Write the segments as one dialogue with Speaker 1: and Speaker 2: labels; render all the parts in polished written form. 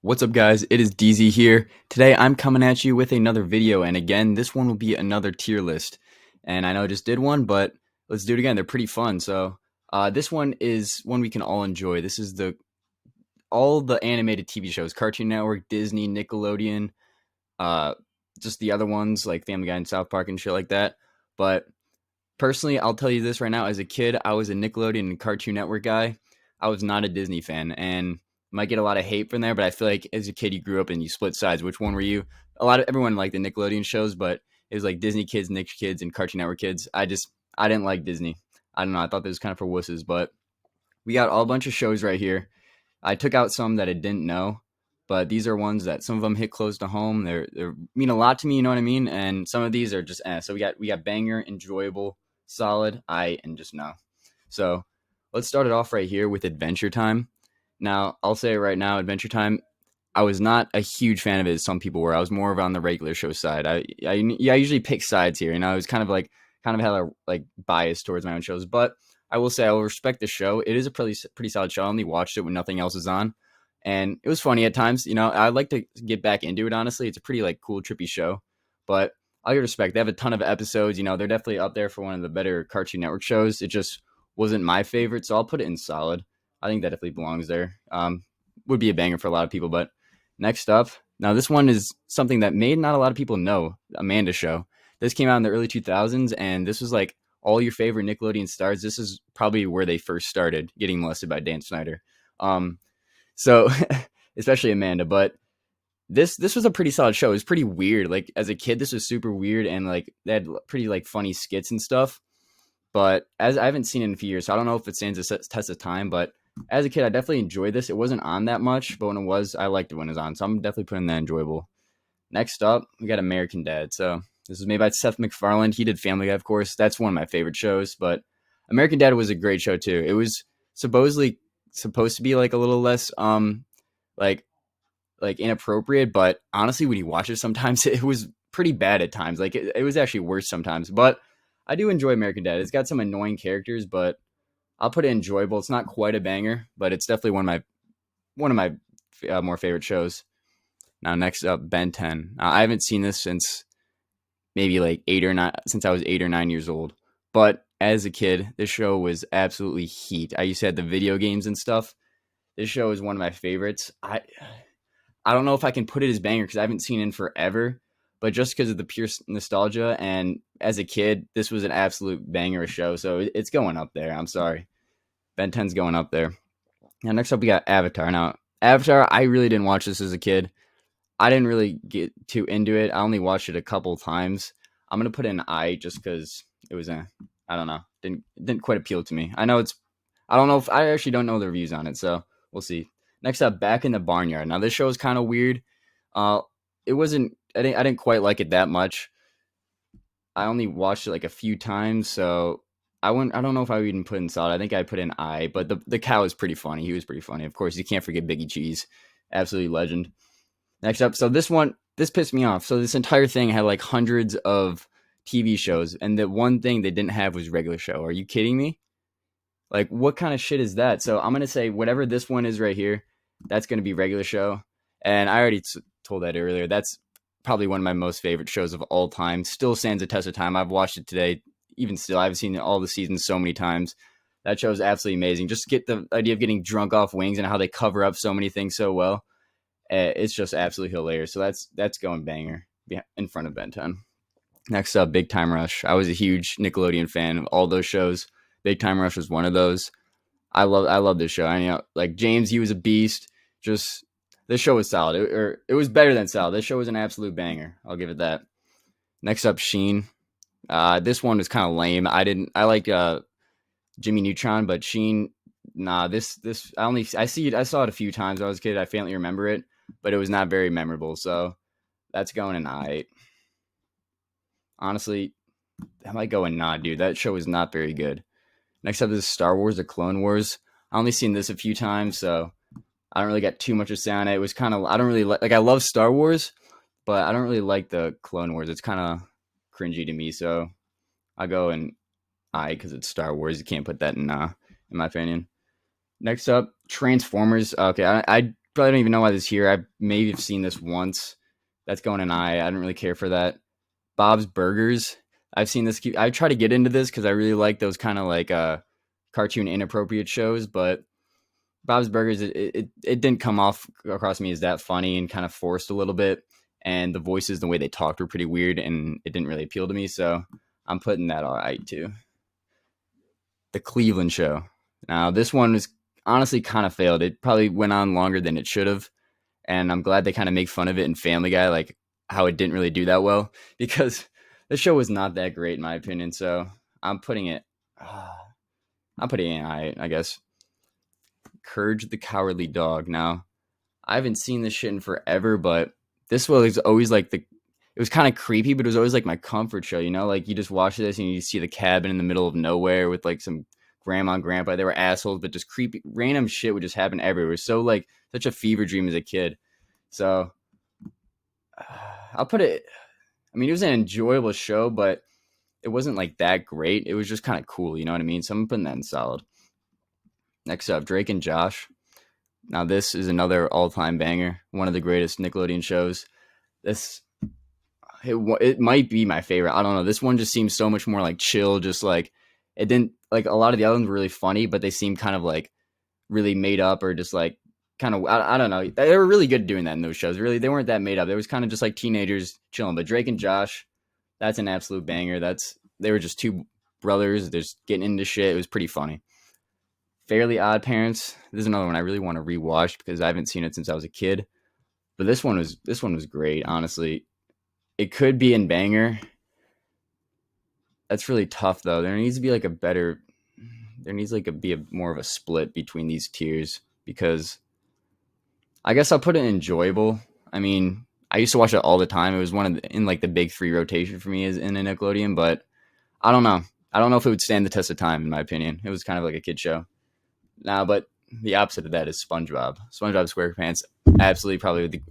Speaker 1: What's up, guys? It is DZ here. Today I'm coming at you with another video, and again, this one will be another tier list. And I know I just did one, but let's do it again. They're pretty fun. This one is one we can all enjoy. This is the all the animated TV shows: Cartoon Network, Disney, Nickelodeon, uh, just the other ones like Family Guy and South Park and shit like that. But personally, I'll tell you this right now. As a kid, I was a Nickelodeon and Cartoon Network guy. I was not a Disney fan, and might get a lot of hate from there. But I feel like as a kid, you grew up and you split sides. Which one were you? Everyone liked the Nickelodeon shows, but it was like Disney kids, Nick kids, and Cartoon Network kids. I didn't like Disney. I don't know. I thought that was kind of for wusses. But we got all a bunch of shows right here. I took out some that I didn't know, but these are ones that some of them hit close to home. They mean a lot to me, you know what I mean? And some of these are just So we got banger, enjoyable, solid, and just no. So let's start it off right here with Adventure Time. Now, I'll say it right now, Adventure Time, I was not a huge fan of it as some people were. I was more of on the regular show side. I usually pick sides here, and I was kind of had a like bias towards my own shows, but I will say I will respect the show. It is a pretty solid show. I only watched it when nothing else is on, and it was funny at times. You know, I'd like to get back into it. Honestly, it's a pretty like cool, trippy show, but I'll give respect. They have a ton of episodes. You know, they're definitely up there for one of the better Cartoon Network shows. It just wasn't my favorite, so I'll put it in solid. I think that definitely belongs there. Would be a banger for a lot of people, but next up, now this one is something that may not a lot of people know. Amanda Show. This came out in the early 2000s, and this was like all your favorite Nickelodeon stars. This is probably where they first started getting molested by Dan Snyder. Um, so especially Amanda, but this was a pretty solid show. It was pretty weird. Like as a kid, this was super weird, and like they had pretty like funny skits and stuff. But as I haven't seen it in a few years, so I don't know if it stands a test of time. But as a kid, I definitely enjoyed this. It wasn't on that much, but when it was, I liked it when it was on. So I'm definitely putting that enjoyable. Next up, we got American Dad. So this was made by Seth MacFarlane. He did Family Guy, of course. That's one of my favorite shows. But American Dad was a great show too. It was supposedly supposed to be like a little less like inappropriate, but honestly, when you watch it, sometimes it was pretty bad at times. Like it was actually worse sometimes. But I do enjoy American Dad. It's got some annoying characters, but I'll put it enjoyable. It's not quite a banger, but it's definitely one of my more favorite shows. Now, next up, Ben 10. Now, I haven't seen this since maybe like 8 or 9, since I was 8 or 9 years old. But as a kid, this show was absolutely heat. I used to have the video games and stuff. This show is one of my favorites. I don't know if I can put it as banger because I haven't seen it in forever, but just because of the pure nostalgia, and as a kid, this was an absolute banger show. So it's going up there. I'm sorry. Ben 10's going up there. Now, next up, we got Avatar. Now, Avatar, I really didn't watch this as a kid. I didn't really get too into it. I only watched it a couple times. I'm gonna put it in I just because it was I don't know, didn't quite appeal to me. I don't know if I actually don't know the reviews on it, so we'll see. Next up, Back in the Barnyard. Now this show is kind of weird. Uh, it wasn't. I didn't quite like it that much. I only watched it like a few times, so I don't know if I would even put in solid. I think I put in I, but the cow is pretty funny. He was pretty funny. Of course, you can't forget Biggie Cheese, absolutely legend. Next up, so this pissed me off. So this entire thing had like hundreds of TV shows, and the one thing they didn't have was regular show. Are you kidding me? Like, what kind of shit is that? So I'm gonna say whatever this one is right here, that's gonna be regular show. And I already told that earlier. That's probably one of my most favorite shows of all time. Still stands the test of time. I've watched it today. Even still, I've seen all the seasons so many times. That show is absolutely amazing. Just get the idea of getting drunk off wings and how they cover up so many things so well. It's just absolutely hilarious. So that's going banger in front of Ben 10. Next up, Big Time Rush. I was a huge Nickelodeon fan of all those shows. Big Time Rush was one of those. I love this show. I know, like James, he was a beast. Just this show was solid. It was better than solid. This show was an absolute banger. I'll give it that. Next up, Sheen. This one was kind of lame. I liked Jimmy Neutron, but Sheen, nah. This I saw it a few times when I was a kid. I faintly remember it, but it was not very memorable. So that's going in I. Honestly, that might go in not, dude. That show is not very good. Next up is Star Wars: The Clone Wars. I only seen this a few times, so I don't really get too much to say on it. It was kind of I don't really like I love Star Wars, but I don't really like the Clone Wars. It's kind of cringy to me, so I go in I because it's Star Wars. You can't put that in my opinion. Next up, Transformers. Okay, Probably don't even know why this is here. I maybe have seen this once. That's going an I. I don't really care for that. Bob's Burgers. I've seen this. I try to get into this because I really like those kind of like cartoon inappropriate shows, but Bob's Burgers, it didn't come off across me as that funny and kind of forced a little bit. And the voices, the way they talked were pretty weird and it didn't really appeal to me. So I'm putting that all right too. The Cleveland Show. Now, this one was honestly kind of failed. It probably went on longer than it should have. And I'm glad they kind of make fun of it in Family Guy, like how it didn't really do that well because the show was not that great in my opinion. So I'm putting it, I'm putting it in I guess. Courage the Cowardly Dog. Now, I haven't seen this shit in forever, but this was always like it was kind of creepy, but it was always like my comfort show, you know? Like you just watch this and you see the cabin in the middle of nowhere with like some grandma and grandpa. They were assholes, but just creepy, random shit would just happen everywhere. It was so like such a fever dream as a kid. So I'll put it, I mean, it was an enjoyable show, but it wasn't like that great. It was just kind of cool, you know what I mean? So I'm putting that in solid. Next up, Drake and Josh. Now, this is another all-time banger, one of the greatest Nickelodeon shows. This, it might be my favorite. I don't know. This one just seems so much more like chill, just like, it didn't, like a lot of the other ones were really funny, but they seem kind of like really made up or just like kind of, I don't know. They were really good doing that in those shows. Really, they weren't that made up. They was kind of just like teenagers chilling. But Drake and Josh, that's an absolute banger. They were just two brothers just getting into shit. It was pretty funny. Fairly Odd Parents. This is another one I really want to rewatch because I haven't seen it since I was a kid. But this one was great, honestly. It could be in banger. That's really tough though. There needs to be like be a more of a split between these tiers because I guess I'll put it in enjoyable. I mean, I used to watch it all the time. It was in like the big three rotation for me as in a Nickelodeon, but I don't know. I don't know if it would stand the test of time in my opinion. It was kind of like a kid show. Now, but the opposite of that is SpongeBob. SpongeBob SquarePants, absolutely probably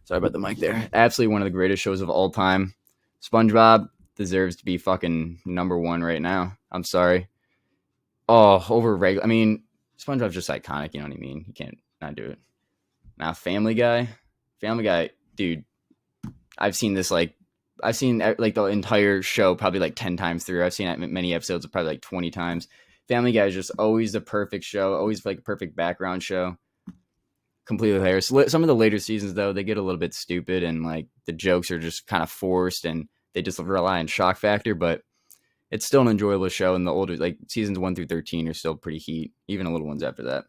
Speaker 1: sorry about the mic there. Absolutely one of the greatest shows of all time. SpongeBob deserves to be fucking number one right now. I'm sorry. Oh, over regular. I mean, SpongeBob's just iconic. You know what I mean? You can't not do it. Now, Family Guy, dude. I've seen like the entire show probably like 10 times through. I've seen it many episodes probably like 20 times. Family Guy is just always the perfect show, always like a perfect background show. Completely hilarious. Some of the later seasons, though, they get a little bit stupid and like the jokes are just kind of forced and they just rely on shock factor, but it's still an enjoyable show. And the older, like seasons 1 through 13 are still pretty heat, even the little ones after that.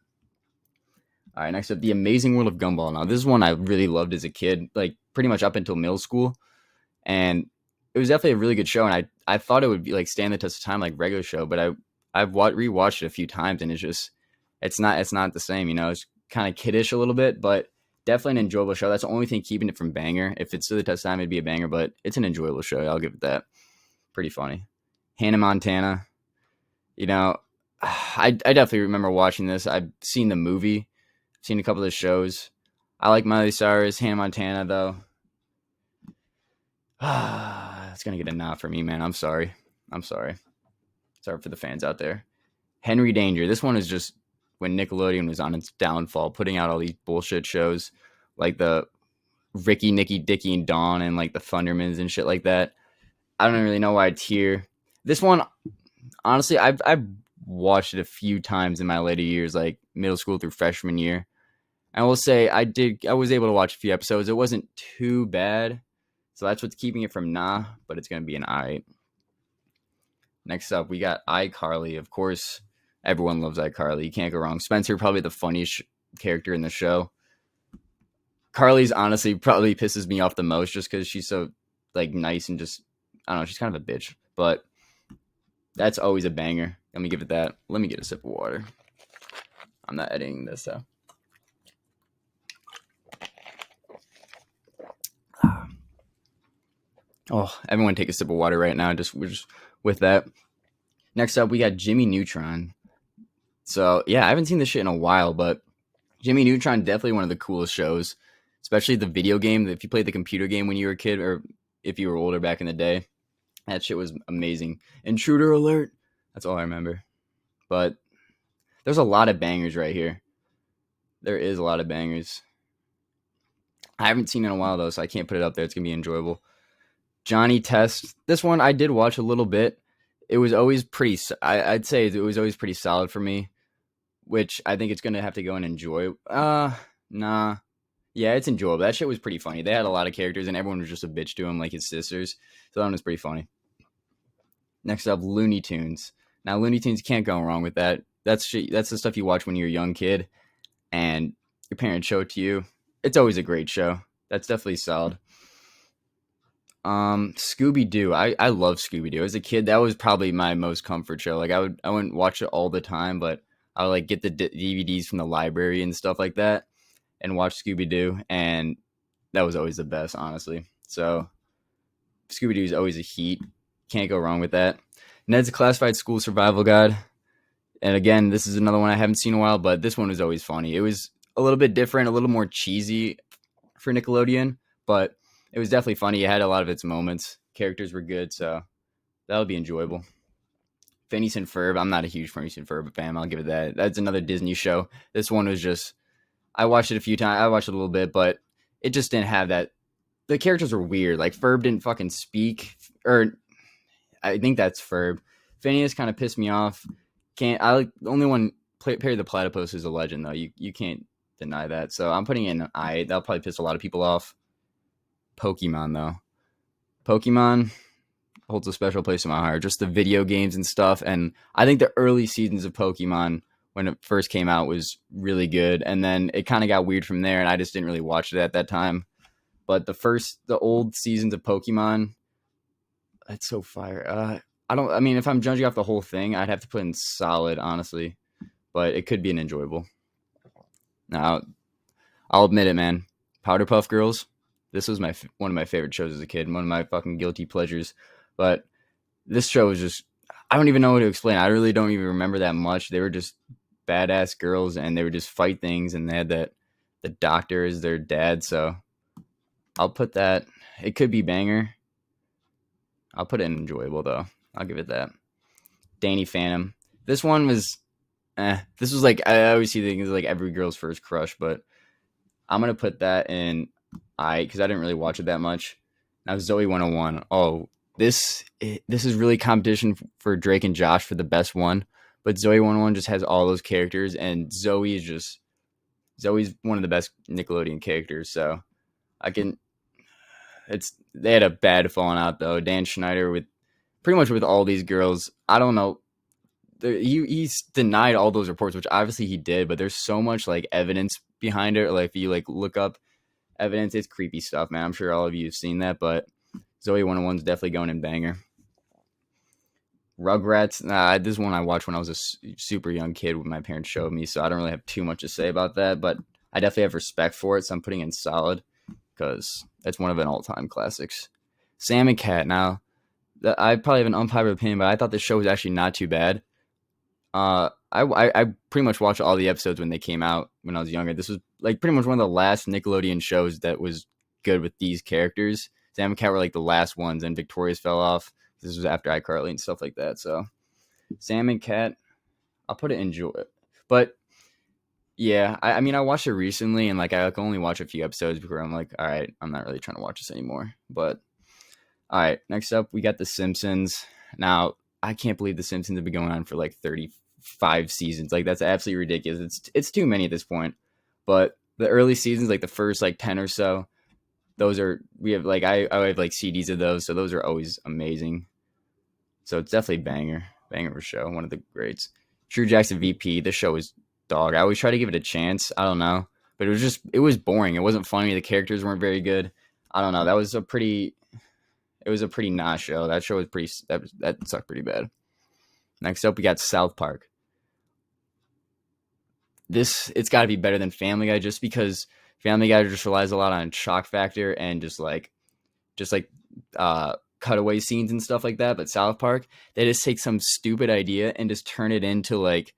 Speaker 1: All right, next up, The Amazing World of Gumball. Now, this is one I really loved as a kid, like pretty much up until middle school. And it was definitely a really good show. And I thought it would be like stand the test of time like regular show, but I've rewatched it a few times and it's not the same, you know. It's kind of kiddish a little bit, but definitely an enjoyable show. That's the only thing keeping it from banger. If it's to the test of time, it'd be a banger, but it's an enjoyable show. I'll give it that. Pretty funny. Hannah Montana. You know, I definitely remember watching this. I've seen the movie, seen a couple of the shows. I like Miley Cyrus. Hannah Montana, though. It's going to get a nod for me, man. I'm sorry. Sorry for the fans out there. Henry Danger. This one is just when Nickelodeon was on its downfall, putting out all these bullshit shows like the Ricky, Nicky, Dicky, and Dawn and like the Thundermans and shit like that. I don't really know why it's here. This one, honestly, I've watched it a few times in my later years, like middle school through freshman year. I will say I was able to watch a few episodes. It wasn't too bad. So that's what's keeping it from nah, but it's going to be an I. Next up, we got iCarly. Of course, everyone loves iCarly. You can't go wrong. Spencer, probably the funniest character in the show. Carly's honestly probably pisses me off the most just because she's so like nice and just, I don't know, she's kind of a bitch. But that's always a banger. Let me give it that. Let me get a sip of water. I'm not editing this, so. Oh, everyone take a sip of water right now. We're just with that. Next up, we got Jimmy Neutron. So, yeah, I haven't seen this shit in a while, but Jimmy Neutron, definitely one of the coolest shows, especially the video game. If you played the computer game when you were a kid or if you were older back in the day, that shit was amazing. Intruder alert. That's all I remember. But there's a lot of bangers right here. There is a lot of bangers. I haven't seen it in a while though, so I can't put it up there. It's gonna be enjoyable. Johnny Test. This one I did watch a little bit. It was always pretty. I'd say it was always pretty solid for me, which I think it's gonna have to go and enjoy. Nah. Yeah, it's enjoyable. That shit was pretty funny. They had a lot of characters, and everyone was just a bitch to him, like his sisters. So that one was pretty funny. Next up, Looney Tunes. Now, Looney Tunes can't go wrong with that. That's the stuff you watch when you're a young kid, and your parents show it to you. It's always a great show. That's definitely solid. Scooby Doo. I love Scooby Doo. As a kid, that was probably my most comfort show. Like I wouldn't watch it all the time, but I would like get the DVDs from the library and stuff like that, and watch Scooby Doo, and that was always the best, honestly. So Scooby Doo is always a heat. Can't go wrong with that. Ned's Classified School Survival Guide. And again, this is another one I haven't seen in a while, but this one was always funny. It was a little bit different, a little more cheesy for Nickelodeon, but it was definitely funny. It had a lot of its moments. Characters were good, so that'll be enjoyable. Phineas and Ferb. I'm not a huge Phineas and Ferb fan. I'll give it that. That's another Disney show. This one was just, I watched it a few times. I watched it a little bit, but it just didn't have that. The characters were weird. Like Ferb didn't fucking speak, or I think that's Ferb. Phineas kind of pissed me off. The only one Perry the Platypus is a legend though. You can't deny that. So I'm putting in an I. That'll probably piss a lot of people off. Pokemon though. Pokemon holds a special place in my heart. Just the video games and stuff, and I think the early seasons of Pokemon when it first came out was really good, and then it kind of got weird from there, and I just didn't really watch it at that time. But the old seasons of Pokemon, that's so fire. I mean, if I'm judging off the whole thing, I'd have to put in solid, honestly, but it could be an enjoyable. Now, I'll admit it, man. Powderpuff Girls. This was one of my favorite shows as a kid, one of my fucking guilty pleasures. But this show was just, I don't even know what to explain. I really don't even remember that much. They were just badass girls, and they would just fight things, and they had the doctor as their dad. So I'll put that. It could be banger. I'll put it in enjoyable though. I'll give it that. Danny Phantom. This one was, this was like, I always see things like every girl's first crush, but I'm gonna put that in because I didn't really watch it that much. Now Zoe 101. Oh, this is really competition for Drake and Josh for the best one, but Zoe 101 just has all those characters, and Zoe's one of the best Nickelodeon characters. So they had a bad falling out though. Dan Schneider with pretty much with all these girls. I don't know. He's denied all those reports, which obviously he did, but there's so much like evidence behind it. Like if you like look up evidence, it's creepy stuff, man. I'm sure all of you have seen that, but Zoe 101's definitely going in banger. Rugrats. This is one I watched when I was a super young kid when my parents showed me, so I don't really have too much to say about that, but I definitely have respect for it, so I'm putting in solid because that's one of an all-time classics. Sam and Cat. Now, I probably have an unpopular opinion, but I thought this show was actually not too bad. I pretty much watched all the episodes when they came out when I was younger. This was like pretty much one of the last Nickelodeon shows that was good with these characters. Sam and Cat were like the last ones, and Victorious fell off. This was after iCarly and stuff like that. So Sam and Cat, I'll put it in enjoy. But yeah, I mean, I watched it recently, and like I can only watch a few episodes before I'm like, all right, I'm not really trying to watch this anymore. But all right, next up we got The Simpsons. Now I can't believe The Simpsons have been going on for like 35 seasons. Like that's absolutely ridiculous. It's too many at this point. But the early seasons, like the first like 10 or so, we have like I have like CDs of those, so those are always amazing. So it's definitely banger for show, one of the greats. True Jackson VP, this show is dog. I always try to give it a chance. I don't know, but it was boring. It wasn't funny. The characters weren't very good. I don't know. It was a pretty nah show. That show was that sucked pretty bad. Next up, we got South Park. It's got to be better than Family Guy, just because Family Guy just relies a lot on shock factor and just like cutaway scenes and stuff like that. But South Park, they just take some stupid idea and just turn it into like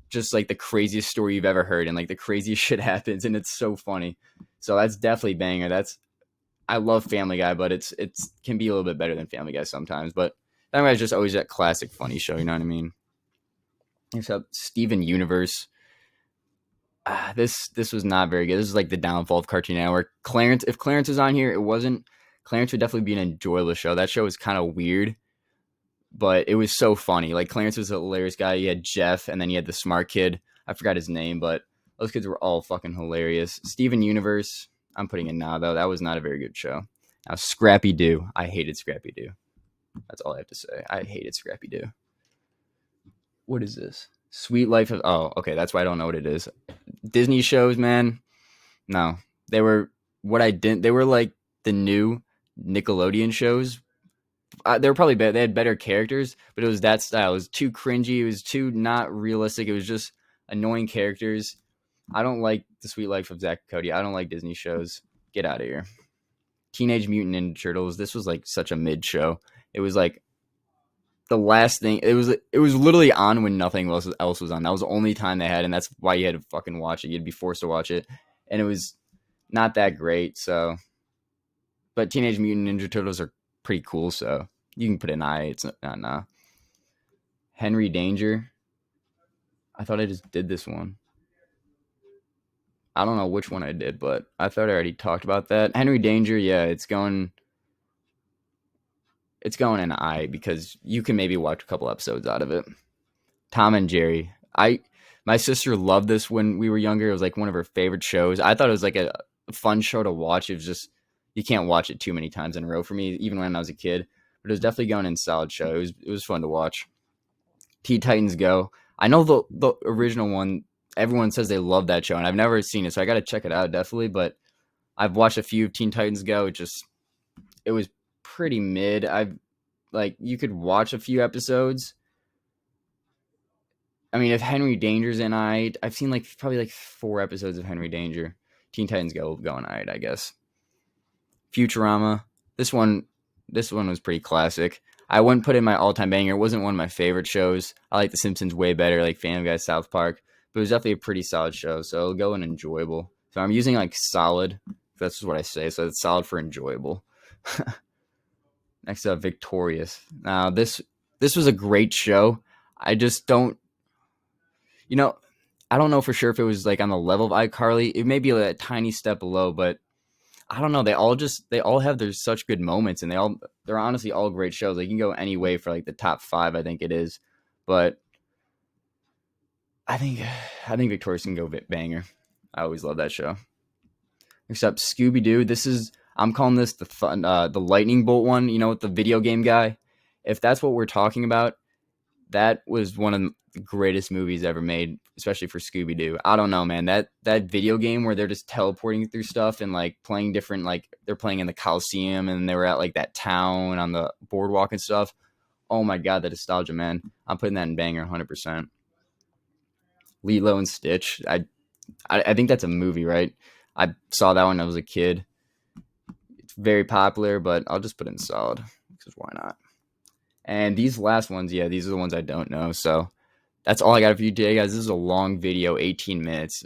Speaker 1: just like the craziest story you've ever heard, and like the craziest shit happens, and it's so funny. So that's definitely banger. I love Family Guy, but it can be a little bit better than Family Guy sometimes. But Family Guy is just always that classic funny show. You know what I mean? Next up, Steven Universe. This was not very good. This is like the downfall of Cartoon Network. Clarence, if Clarence was on here, it wasn't. Clarence would definitely be an enjoyable show. That show was kind of weird, but it was so funny. Like Clarence was a hilarious guy. You had Jeff, and then you had the smart kid. I forgot his name, but those kids were all fucking hilarious. Steven Universe, I'm putting in now though. That was not a very good show. Now Scrappy Doo, I hated Scrappy Doo. That's all I have to say. I hated Scrappy Doo. What is this? Sweet Life of. Oh, okay. That's why I don't know what it is. Disney shows, man. No, they were what I didn't. They were like the new Nickelodeon shows. They were probably better. They had better characters, but it was that style. It was too cringy. It was too not realistic. It was just annoying characters. I don't like The Sweet Life of Zack and Cody. I don't like Disney shows. Get out of here. Teenage Mutant Ninja Turtles. This was like such a mid show. It was like the last thing. It was literally on when nothing else was on. That was the only time they had, and that's why you had to fucking watch it. You'd be forced to watch it, and it was not that great. So, but Teenage Mutant Ninja Turtles are pretty cool. So you can put an eye. It's not nah. Henry Danger. I thought I just did this one. I don't know which one I did, but I thought I already talked about that. Henry Danger, yeah, it's going an eye because you can maybe watch a couple episodes out of it. Tom and Jerry. My sister loved this when we were younger. It was like one of her favorite shows. I thought it was like a fun show to watch. It was just you can't watch it too many times in a row for me, even when I was a kid. But it was definitely going in solid show. It was fun to watch. Teen Titans Go. I know the original one. Everyone says they love that show, and I've never seen it, so I got to check it out definitely. But I've watched a few of Teen Titans Go. It was pretty mid. I've like you could watch a few episodes. I mean, if Henry Danger's in, I've seen like probably like 4 episodes of Henry Danger. Teen Titans Go going I guess. Futurama. This one, this one was pretty classic. I wouldn't put in my all-time banger. It wasn't one of my favorite shows. I like The Simpsons way better, like Family Guy, South Park. But it was definitely a pretty solid show. So it'll go in enjoyable. So I'm using like solid. That's what I say. So it's solid for enjoyable. Next up, Victorious. Now this was a great show. I just don't, you know, I don't know for sure if it was like on the level of iCarly. It may be like a tiny step below, but I don't know. They all have their such good moments, and they're honestly all great shows. Like you can go any way for like the top 5, I think it is, but I think I think Victorious can go banger. I always love that show. Except Scooby Doo. I'm calling this the lightning bolt one. You know, with the video game guy. If that's what we're talking about, that was one of the greatest movies ever made, especially for Scooby Doo. I don't know, man. That video game where they're just teleporting through stuff and like playing different, like they're playing in the Coliseum and they were at like that town on the boardwalk and stuff. Oh my god, the nostalgia, man! I'm putting that in banger, 100%. Lilo and Stitch. I think that's a movie, right? I saw that when I was a kid. It's very popular, but I'll just put it in solid because why not? And these last ones, yeah, these are the ones I don't know. So that's all I got for you today, guys. This is a long video, 18 minutes,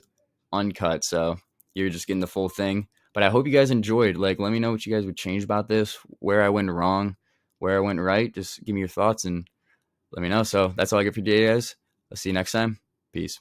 Speaker 1: uncut. So you're just getting the full thing. But I hope you guys enjoyed. Like, let me know what you guys would change about this, where I went wrong, where I went right. Just give me your thoughts and let me know. So that's all I got for you today, guys. I'll see you next time. Peace.